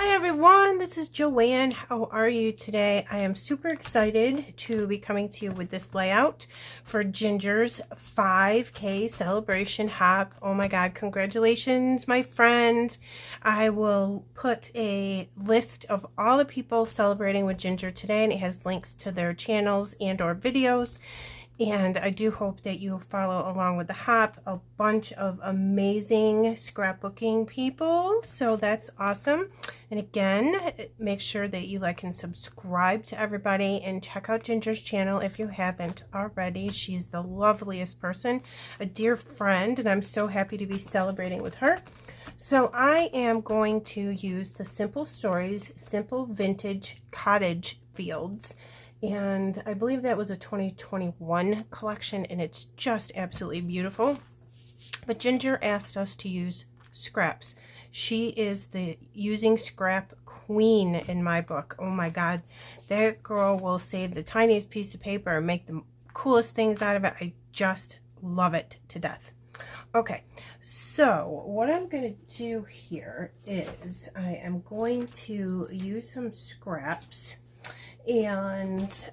Hi everyone, this is Joanne. How are you today? I am super excited to be coming to you with this layout for Ginger's 5K celebration hop. Oh my god, congratulations my friend. I will put a list of all the people celebrating with Ginger today, and it has links to their channels and or videos. And I do hope that you follow along with the hop. A bunch of amazing scrapbooking people, so that's awesome. And again, make sure that you like and subscribe to everybody, and check out Ginger's channel if you haven't already. She's the loveliest person, a dear friend, and I'm so happy to be celebrating with her. So I am going to use the Simple Stories Simple Vintage Cottage Fields. And I believe that was a 2021 collection, and it's just absolutely beautiful. But Ginger asked us to use scraps. She is the using scrap queen in my book. Oh my god, that girl will save the tiniest piece of paper and make the coolest things out of it. I just love it to death. Okay, so what I'm going to do here is I am going to use some scraps, and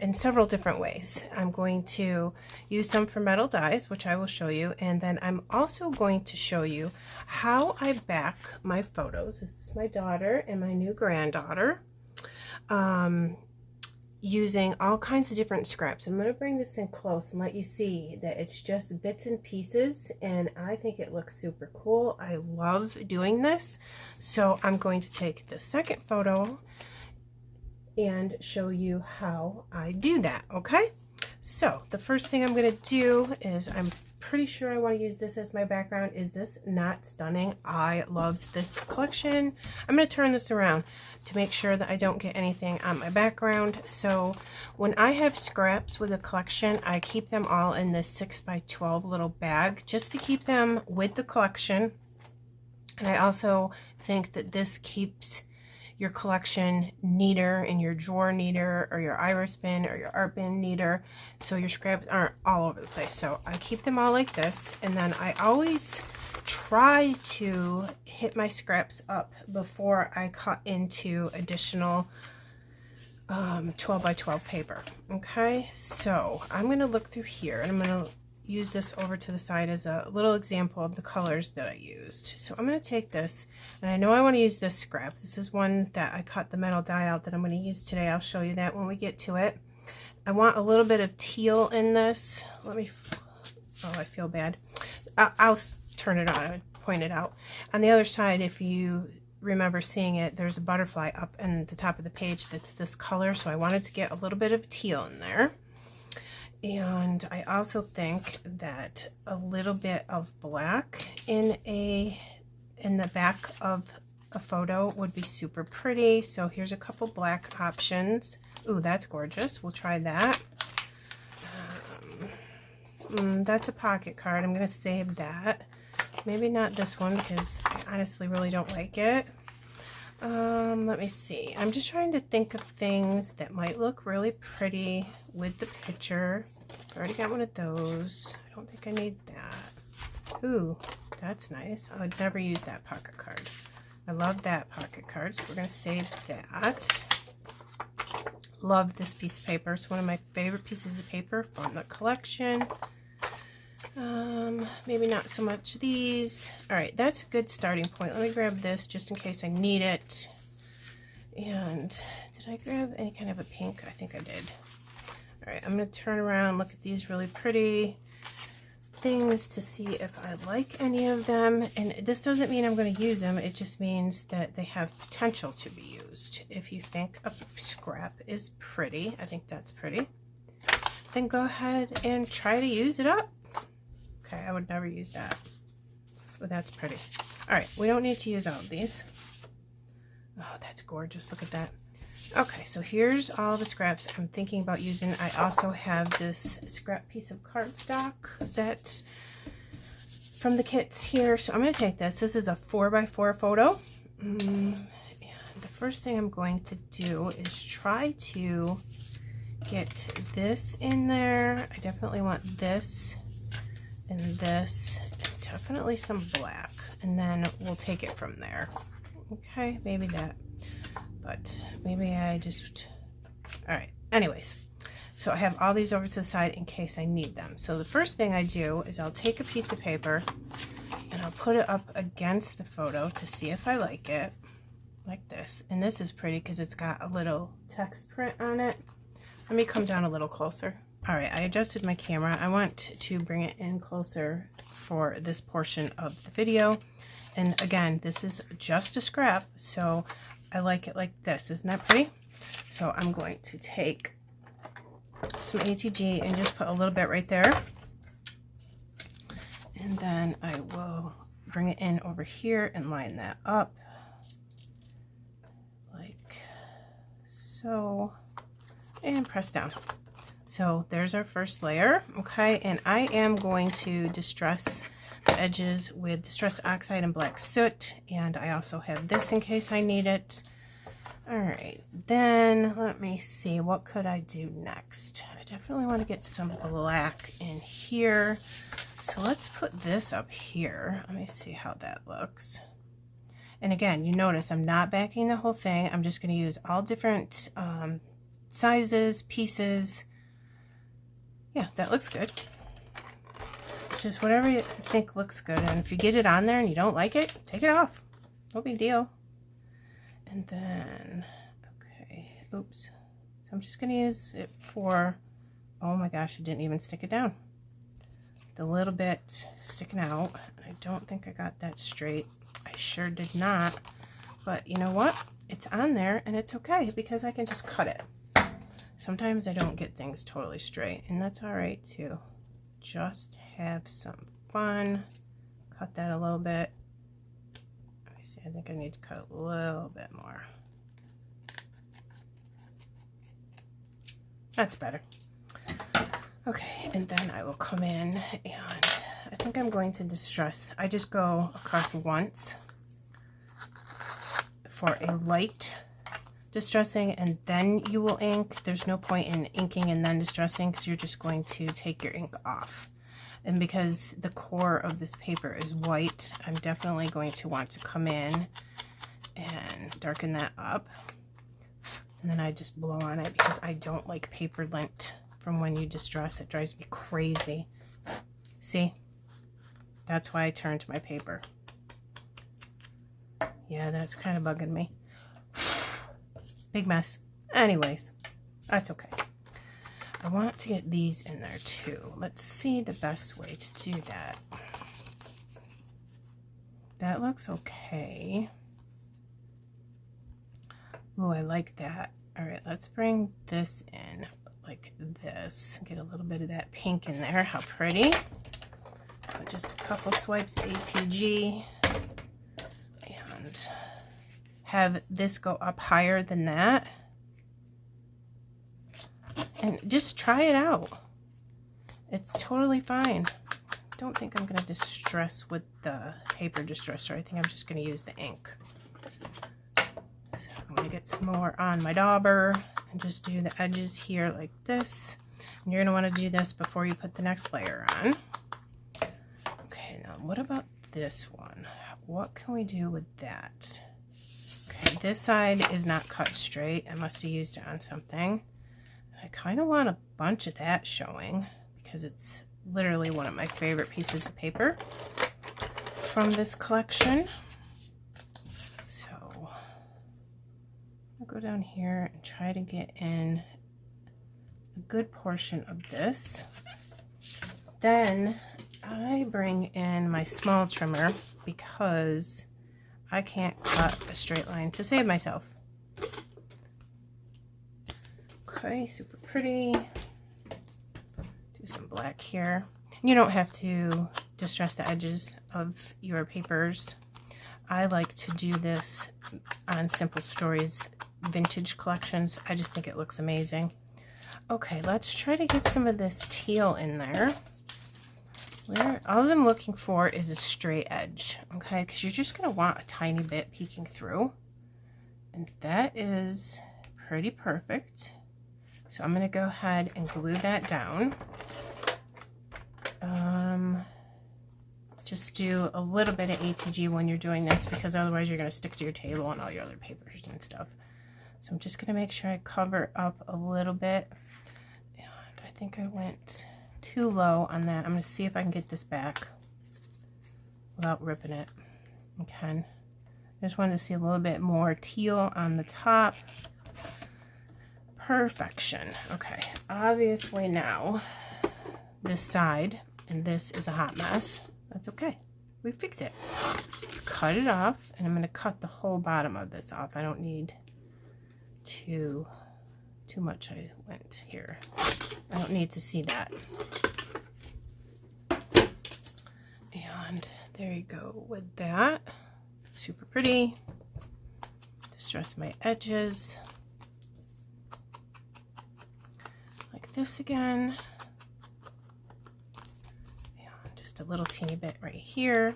in several different ways. I'm going to use some for metal dies, which I will show you, and then I'm also going to show you how I back my photos. This is my daughter and my new granddaughter, using all kinds of different scraps. I'm going to bring this in close and let you see that it's just bits and pieces, and I think it looks super cool. I love doing this. So I'm going to take the second photo and show you how I do that. Okay, so the first thing I'm going to do is, I'm pretty sure I want to use this as my background. Is this not stunning? I love this collection. I'm going to turn this around to make sure that I don't get anything on my background. So when I have scraps with a collection, I keep them all in this 6x12 little bag just to keep them with the collection. And I also think that this keeps your collection neater, and your drawer neater, or your iris bin or your art bin neater, so your scraps aren't all over the place. So I keep them all like this, and then I always try to hit my scraps up before I cut into additional 12x12 paper. Okay, so I'm going to look through here, and I'm going to use this over to the side as a little example of the colors that I used. So I'm going to take this, and I know I want to use this scrap. This is one that I cut the metal die out that I'm going to use today. I'll show you that when we get to it. I want a little bit of teal in this. Let me, oh, I feel bad. I'll turn it on and point it out. On the other side, if you remember seeing it, there's a butterfly up in the top of the page that's this color, so I wanted to get a little bit of teal in there. And I also think that a little bit of black in the back of a photo would be super pretty. So here's a couple black options. Ooh, that's gorgeous. We'll try that. That's a pocket card. I'm going to save that. Maybe not this one, because I honestly really don't like it. Let me see. I'm just trying to think of things that might look really pretty with the picture. I already got one of those. I don't think I need that. Ooh, that's nice. I would never use that pocket card. I love that pocket card, so we're going to save that. Love this piece of paper. It's one of my favorite pieces of paper from the collection. Maybe not so much these. All right, that's a good starting point. Let me grab this just in case I need it. And did I grab any kind of a pink? I think I did. All right, I'm going to turn around and look at these really pretty things to see if I like any of them. And this doesn't mean I'm going to use them. It just means that they have potential to be used. If you think a scrap is pretty, I think that's pretty, then go ahead and try to use it up. Okay, I would never use that. But that's pretty. All right, we don't need to use all of these. Oh, that's gorgeous. Look at that. Okay, so here's all the scraps I'm thinking about using. I also have this scrap piece of cardstock that's from the kits here. So I'm going to take this. This is a 4x4 photo. And the first thing I'm going to do is try to get this in there. I definitely want this and this, and definitely some black, and then we'll take it from there. Okay, maybe that, but maybe I just, all right. Anyways, so I have all these over to the side in case I need them. So the first thing I do is I'll take a piece of paper and I'll put it up against the photo to see if I like it, like this. And this is pretty because it's got a little text print on it. Let me come down a little closer. All right, I adjusted my camera. I want to bring it in closer for this portion of the video. And again, this is just a scrap, so I like it like this. Isn't that pretty? So I'm going to take some ATG and just put a little bit right there. And then I will bring it in over here and line that up like so, and press down. So there's our first layer, okay? And I am going to distress the edges with Distress Oxide and Black Soot, and I also have this in case I need it. All right, then let me see, what could I do next? I definitely want to get some black in here. So let's put this up here. Let me see how that looks. And again, you notice I'm not backing the whole thing. I'm just going to use all different sizes, pieces. Yeah, that looks good. Just whatever you think looks good. And if you get it on there and you don't like it, take it off. No big deal. And then, okay, oops. So I'm just going to use it for, oh my gosh, I didn't even stick it down. The little bit sticking out. I don't think I got that straight. I sure did not. But you know what? It's on there and it's okay because I can just cut it. Sometimes I don't get things totally straight, and that's all right too. Just have some fun. Cut that a little bit. Let me see, I think I need to cut a little bit more. That's better. Okay, and then I will come in and I think I'm going to distress. I just go across once for a light distressing, and then you will ink. There's no point in inking and then distressing because you're just going to take your ink off. And because the core of this paper is white, I'm definitely going to want to come in and darken that up. And then I just blow on it because I don't like paper lint from when you distress. It drives me crazy. See? That's why I turned to my paper. Yeah, that's kind of bugging me. Big mess. Anyways, that's okay. I want to get these in there too. Let's see the best way to do that. That looks okay. Ooh, I like that. All right, let's bring this in like this. Get a little bit of that pink in there. How pretty. Put just a couple swipes of ATG and have this go up higher than that. And just try it out. It's totally fine. I don't think I'm going to distress with the paper distresser. I think I'm just going to use the ink. So I'm going to get some more on my dauber and just do the edges here like this. And you're going to want to do this before you put the next layer on. Okay, now what about this one? What can we do with that? Okay, this side is not cut straight. I must have used it on something. I kind of want a bunch of that showing because it's literally one of my favorite pieces of paper from this collection. So I'll go down here and try to get in a good portion of this. Then I bring in my small trimmer because I can't cut a straight line to save myself. Okay, super pretty. Do some black here. You don't have to distress the edges of your papers. I like to do this on Simple Stories vintage collections. I just think it looks amazing. Okay, let's try to get some of this teal in there. All I'm looking for is a straight edge, okay? Because you're just going to want a tiny bit peeking through. And that is pretty perfect. So I'm going to go ahead and glue that down. just do a little bit of ATG when you're doing this, because otherwise you're going to stick to your table and all your other papers and stuff. So I'm just going to make sure I cover up a little bit. And I think I went too low on that. I'm going to see if I can get this back without ripping it. Okay. I just wanted to see a little bit more teal on the top. Perfection. Okay. Obviously now this side and this is a hot mess. That's okay. We fixed it. Just cut it off, and I'm going to cut the whole bottom of this off. I don't need too much. I went here. I don't need to see that. And there you go with that. Super pretty. Distress my edges. Like this again. A little teeny bit right here,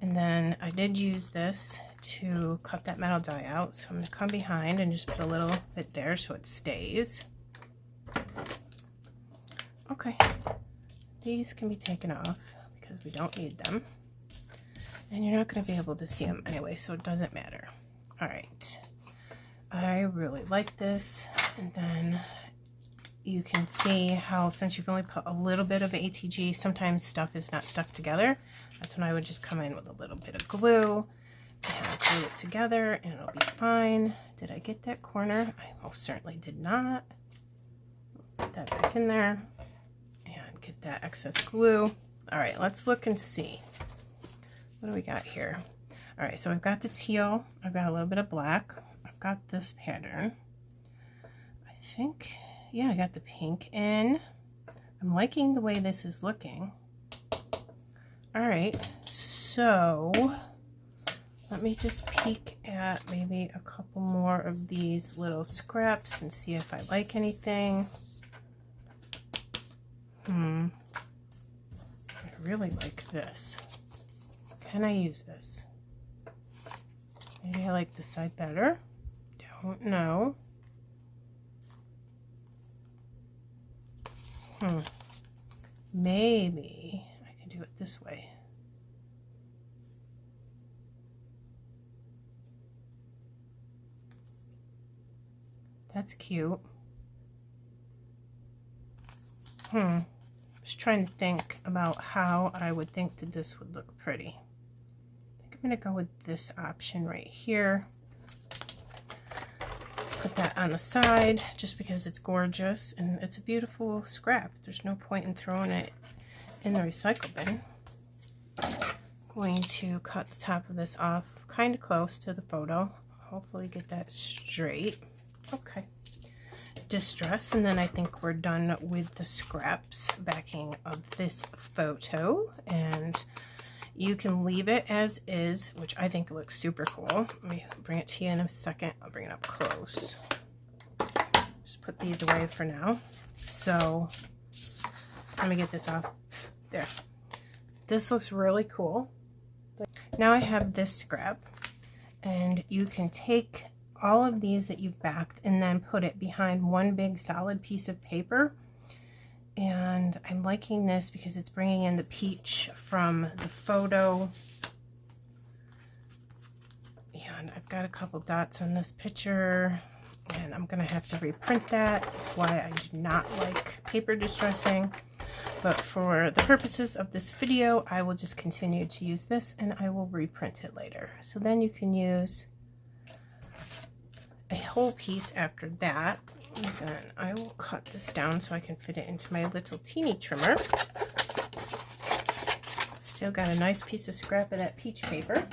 and then I did use this to cut that metal die out, so I'm going to come behind and just put a little bit there so it stays. Okay, these can be taken off because we don't need them, and you're not going to be able to see them anyway, so it doesn't matter. All right, I really like this. And then you can see how, since you've only put a little bit of ATG, sometimes stuff is not stuck together. That's when I would just come in with a little bit of glue and glue it together, and it'll be fine. Did I get that corner? I most certainly did not. Put that back in there and get that excess glue. All right, let's look and see. What do we got here? All right, so I've got the teal. I've got a little bit of black. I've got this pattern. I think... yeah, I got the pink in. I'm liking the way this is looking. All right, so let me just peek at maybe a couple more of these little scraps and see if I like anything. I really like this. Can I use this? Maybe I like this side better. Don't know. Maybe I can do it this way. That's cute. Just trying to think about how I would think that this would look pretty. I think I'm going to go with this option right here. Put that on the side just because it's gorgeous and it's a beautiful scrap. There's no point in throwing it in the recycle bin. I'm going to cut the top of this off kind of close to the photo. Hopefully get that straight. Okay. Distress, and then I think we're done with the scraps backing of this photo, and you can leave it as is, which I think looks super cool. Let me bring it to you in a second. I'll bring it up close. Just put these away for now. So let me get this off. There. This looks really cool. Now I have this scrap, and you can take all of these that you've backed and then put it behind one big solid piece of paper. And I'm liking this because it's bringing in the peach from the photo. And I've got a couple dots on this picture, and I'm going to have to reprint that. That's why I do not like paper distressing. But for the purposes of this video, I will just continue to use this, and I will reprint it later. So then you can use a whole piece after that. And then I will cut this down so I can fit it into my little teeny trimmer. Still got a nice piece of scrap of that peach paper.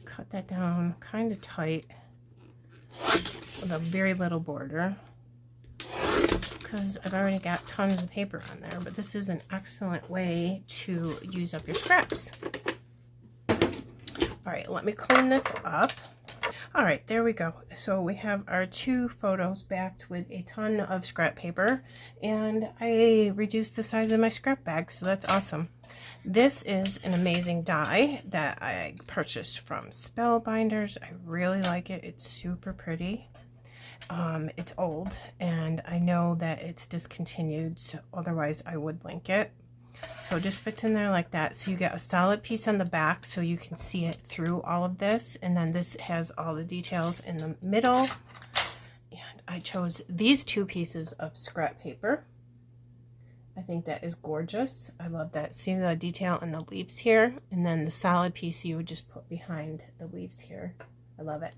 Cut that down kind of tight with a very little border, because I've already got tons of paper on there, but this is an excellent way to use up your scraps. All right, let me clean this up. All right, there we go. So we have our two photos backed with a ton of scrap paper, and I reduced the size of my scrap bag, so that's awesome. This is an amazing die that I purchased from Spellbinders. I really like it. It's super pretty. It's old, and I know that it's discontinued, so otherwise I would link it. So it just fits in there like that. So you get a solid piece on the back so you can see it through all of this. And then this has all the details in the middle. And I chose these two pieces of scrap paper. I think that is gorgeous. I love that. See the detail in the leaves here? And then the solid piece you would just put behind the leaves here. I love it.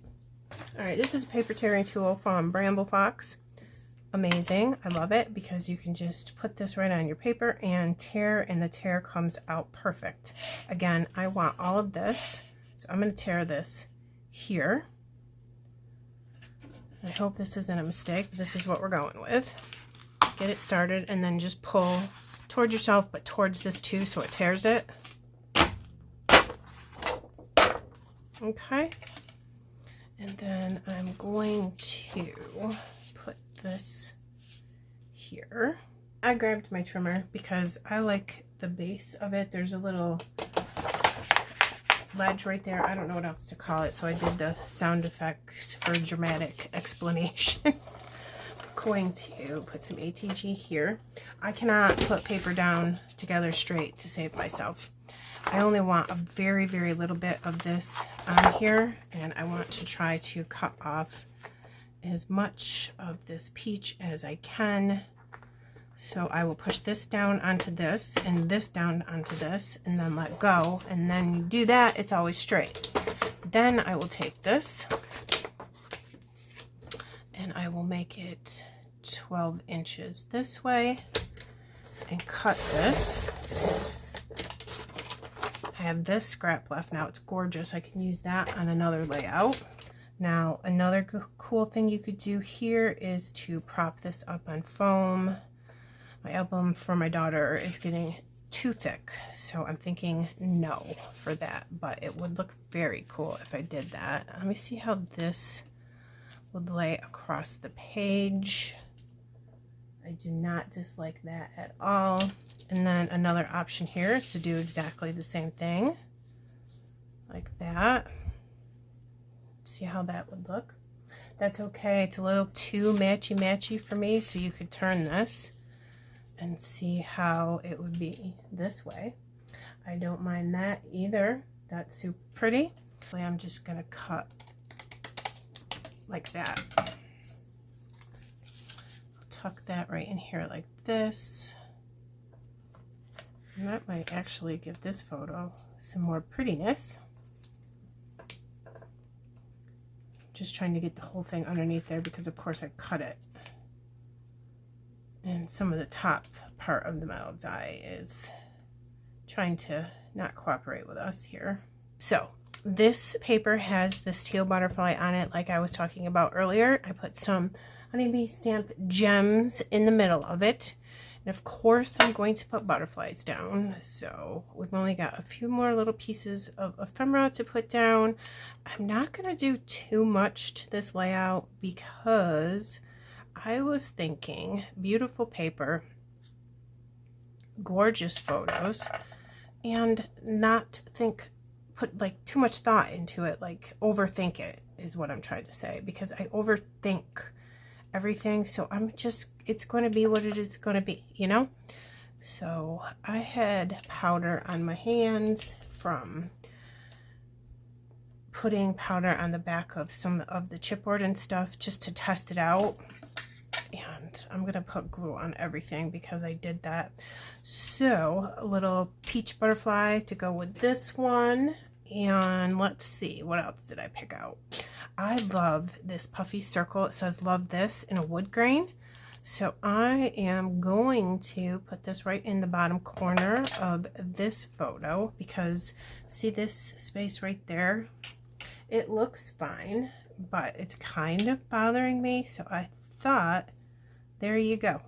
All right, this is a paper tearing tool from Bramble Fox. Amazing. I love it because you can just put this right on your paper and tear, and the tear comes out perfect. Again, I want all of this, so I'm going to tear this here. I hope this isn't a mistake. This is what we're going with. Get it started and then just pull towards yourself, but towards this too, so it tears it. Okay. And then I'm going to put this here. I grabbed my trimmer because I like the base of it. There's a little ledge right there. I don't know what else to call it, so I did the sound effects for dramatic explanation. I'm going to put some ATG here. I cannot put paper down together straight to save myself. I only want a very, very little bit of this on here, and I want to try to cut off as much of this peach as I can. So I will push this down onto this and this down onto this and then let go, and then you do that, it's always straight. Then I will take this and I will make it 12 inches this way and cut this. I have this scrap left now. It's gorgeous. I can use that on another layout. Now, another cool thing you could do here is to prop this up on foam. My album for my daughter is getting too thick, so I'm thinking no for that, but it would look very cool if I did that. Let me see how this would lay across the page. I do not dislike that at all. And then another option here is to do exactly the same thing, like that. See how that would look? That's okay. It's a little too matchy-matchy for me, so you could turn this and see how it would be this way. I don't mind that either. That's super pretty. I'm just going to cut like that. I'll tuck that right in here like this. And that might actually give this photo some more prettiness. Just trying to get the whole thing underneath there because of course I cut it. And some of the top part of the metal die is trying to not cooperate with us here. So this paper has this teal butterfly on it like I was talking about earlier. I put some honeybee stamp gems in the middle of it. And of course I'm going to put butterflies down. So we've only got a few more little pieces of ephemera to put down. I'm not going to do too much to this layout because I was thinking beautiful paper, gorgeous photos, and not put like too much thought into it, like overthink it is what I'm trying to say, because I overthink everything. So it's going to be what it is going to be, you know? So I had powder on my hands from putting powder on the back of some of the chipboard and stuff just to test it out. And I'm going to put glue on everything because I did that. So a little peach butterfly to go with this one. And let's see, what else did I pick out? I love this puffy circle. It says love this in a wood grain. So I am going to put this right in the bottom corner of this photo because see this space right there? It looks fine, but it's kind of bothering me. So I thought, there you go.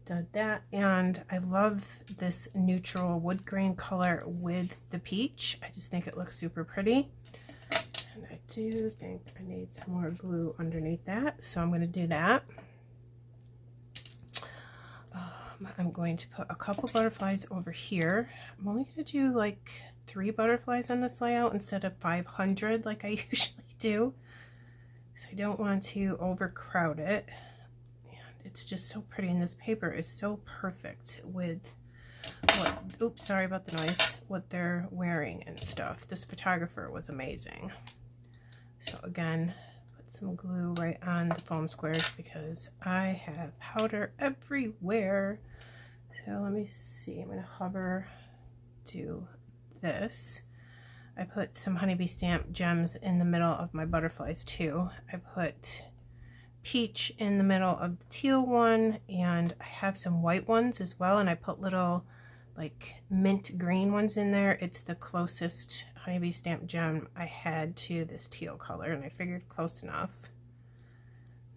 Did that, and I love this neutral wood grain color with the peach. I just think it looks super pretty. And I do think I need some more glue underneath that, so I'm going to do that. I'm going to put a couple butterflies over here. I'm only going to do like 3 butterflies on this layout instead of 500 like I usually do. because I don't want to overcrowd it. And it's just so pretty, and this paper is so perfect with what, oops, sorry about the noise, what they're wearing and stuff. This photographer was amazing. So again, put some glue right on the foam squares because I have powder everywhere. So let me see, I'm going to hover to this. I put some honeybee stamp gems in the middle of my butterflies too. I put peach in the middle of the teal one, and I have some white ones as well, and I put little like mint green ones in there. It's the closest honeybee stamp gem I had to this teal color, and I figured close enough.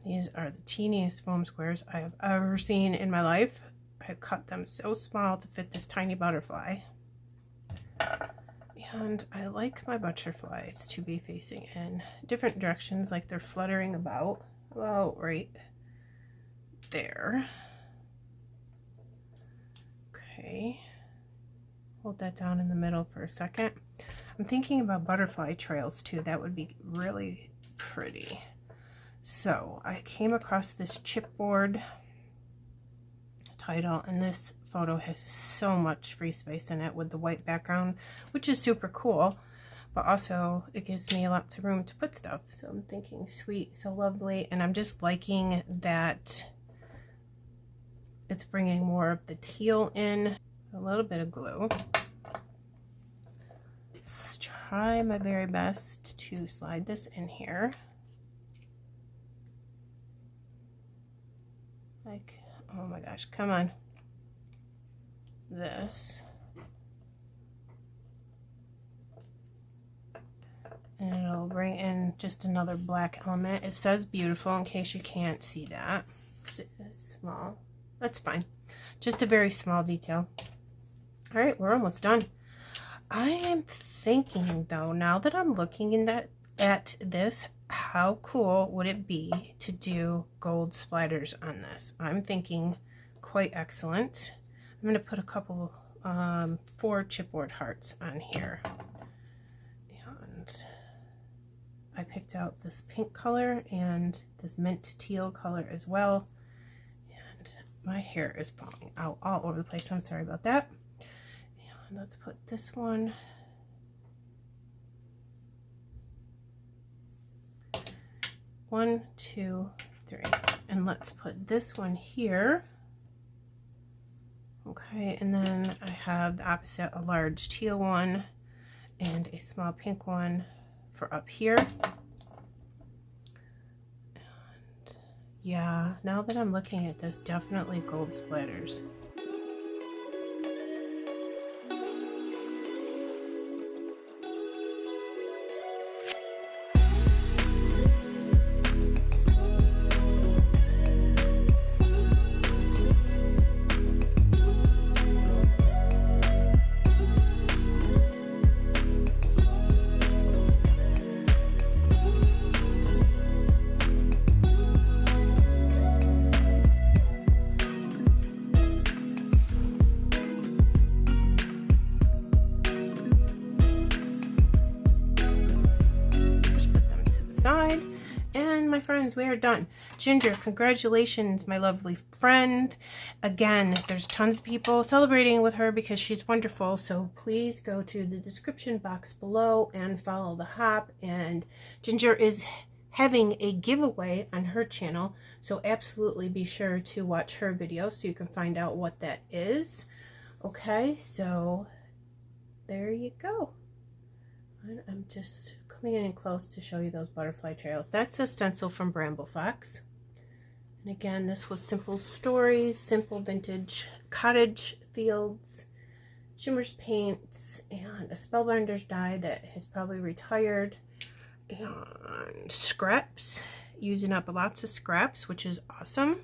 These are the teeniest foam squares I have ever seen in my life. I cut them so small to fit this tiny butterfly. And I like my butterflies to be facing in different directions, like they're fluttering about right there. Okay, hold that down in the middle for a second. I'm thinking about butterfly trails too. That would be really pretty. So I came across this chipboard title, and this photo has so much free space in it with the white background, which is super cool, but also it gives me lots of room to put stuff. So I'm thinking sweet, so lovely, and I'm just liking that it's bringing more of the teal in. A little bit of glue. Let's try my very best to slide this in here. Like, oh my gosh, come on. This. And it'll bring in just another black element. It says beautiful in case you can't see that, because it is small. That's fine. Just a very small detail. All right, we're almost done. I am thinking though, now that I'm looking at this, how cool would it be to do gold splatters on this? I'm thinking quite excellent. I'm going to put a couple 4 chipboard hearts on here. And I picked out this pink color and this mint teal color as well. And my hair is falling out all over the place. I'm sorry about that. And let's put this one. One, two, three. And let's put this one here. Okay, and then I have the opposite, a large teal one and a small pink one for up here. And yeah, now that I'm looking at this, definitely gold splatters. And my friends, we are done. Ginger, congratulations, my lovely friend. Again, there's tons of people celebrating with her because she's wonderful. So please go to the description box below and follow the hop. And Ginger is having a giveaway on her channel, so absolutely be sure to watch her video so you can find out what that is. Okay, so there you go. And I'm just coming in close to show you those butterfly trails. That's a stencil from Bramble Fox. And again, this was Simple Stories, Simple Vintage Cottage Fields, Shimmer's Paints, and a Spellbinder's die that has probably retired, and scraps, using up lots of scraps, which is awesome.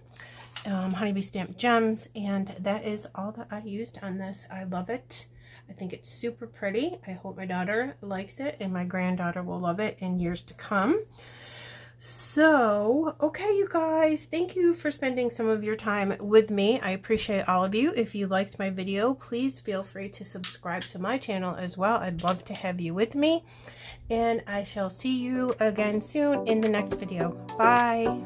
Honeybee stamped gems, and that is all that I used on this. I love it. I think it's super pretty. I hope my daughter likes it and my granddaughter will love it in years to come. So, okay, you guys, thank you for spending some of your time with me. I appreciate all of you. If you liked my video, please feel free to subscribe to my channel as well. I'd love to have you with me. And I shall see you again soon in the next video. Bye.